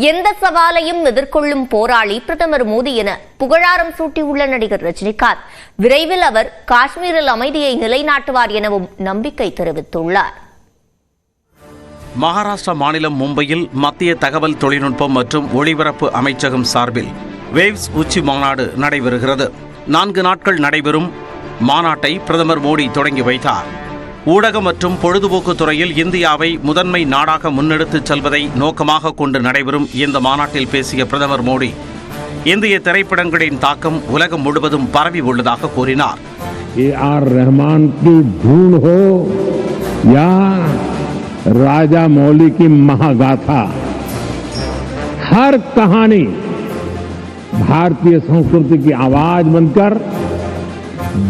எந்த சவாலையும் எதிர்கொள்ளும் போராளி பிரதமர் மோடி என புகழாரம் சூட்டியுள்ள நடிகர் ரஜினிகாந்த் விரைவில் அவர் காஷ்மீரில் அமைதியை நிலைநாட்டுவார் எனவும் நம்பிக்கை தெரிவித்துள்ளார். மகாராஷ்டிரா மாநிலம் மும்பையில் மத்திய தகவல் தொழில்நுட்பம் மற்றும் ஒளிபரப்பு அமைச்சகம் சார்பில் வேவ்ஸ் உச்சி மாநாடு நடைபெறுகிறது. 4 நாட்கள் நடைபெறும் மாநாட்டை பிரதமர் மோடி தொடங்கி வைத்தார். ஊடகம் மற்றும் பொழுதுபோக்கு துறையில் இந்தியாவை முதன்மை நாடாக முன்னெடுத்துச் செல்வதை நோக்கமாக கொண்டு நடைபெறும் இந்த மாநாட்டில் பேசிய பிரதமர் மோடி இந்திய திரைப்படங்களின் தாக்கம் உலகம் முழுவதும் பரவி உள்ளதாக கூறினார். राजा मौली की महागाथा, हर कहानी भारतीय संस्कृति की आवाज बनकर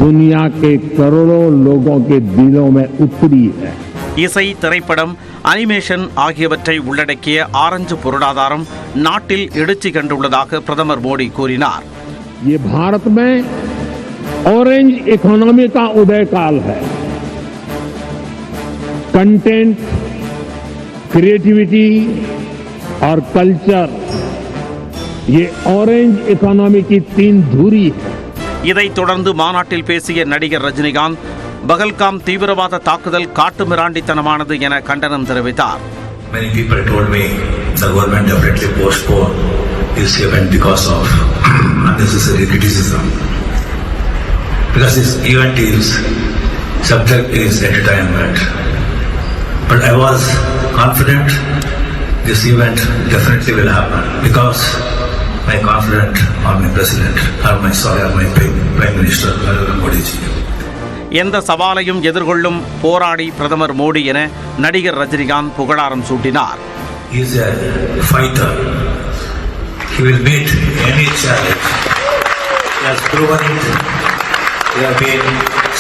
दुनिया के करोड़ों लोगों के दिलों में उतरी है. இசை, திரைப்படம், அனிமேஷன் ஆகியவற்றை உள்ளடக்கிய ஆரஞ்சு பொருளாதாரம் நாட்டில் எழுச்சி கண்டுள்ளதாக பிரதமர் மோடி கூறினார். ये भारत में ऑरेंज इकोनॉमी का उदय काल है. कंटेंट, क्रिएटिविटी और कल्चर, ये ऑरेंज इकोनॉमी की 3 धुरी है. இதைத் தொடர்ந்து மாநாட்டில் பேசிய நடிகர் ரஜினிகாந்த் பகல்காம் தீவிரவாத தாக்குதல் காட்டுமிராண்டித்தனமானது என கண்டனம் தெரிவித்தார். Many people told me the government definitely postponed this event because of unnecessary criticism. Because this event is subject is entertainment. But I was confident this event definitely will happen because I am confident on my president, or my prime minister, Narendra Modi ji. எந்த சவாலையும் எதிர்கொள்ளும் போராடி பிரதமர் மோடி என நடிகர் ரஜினிகாந்த் புகழாரம் சூட்டினார். He is a fighter. He will meet any challenge. He has proven it. We have been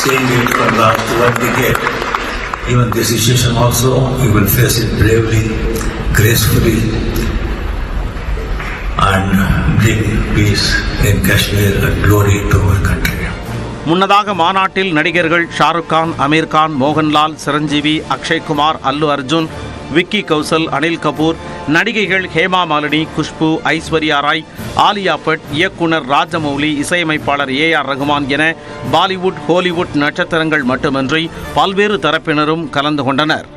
saying it for the last 1 decade. Even this situation also, we will face it bravely, gracefully, and bring peace in Kashmir and glory to our country. முன்னதாக மாநாட்டில் நடிகர்கள் ஷாருக் கான், அமீர் கான், மோகன்லால், சிரஞ்சீவி, அக்ஷய்குமார், அல்லு அர்ஜுன், விக்கி கௌசல், அனில் கபூர், நடிகைகள் Hema Malini, Khushbu, Aishwarya Rai, Alia but, இயக்குனர் ராஜமௌலி, இசையமைப்பாளர் AR Rahman என Bollywood, Hollywood நட்சத்திரங்கள் மட்டுமின்றி பல்வேறு தரப்பினரும் கலந்து கொண்டனர்.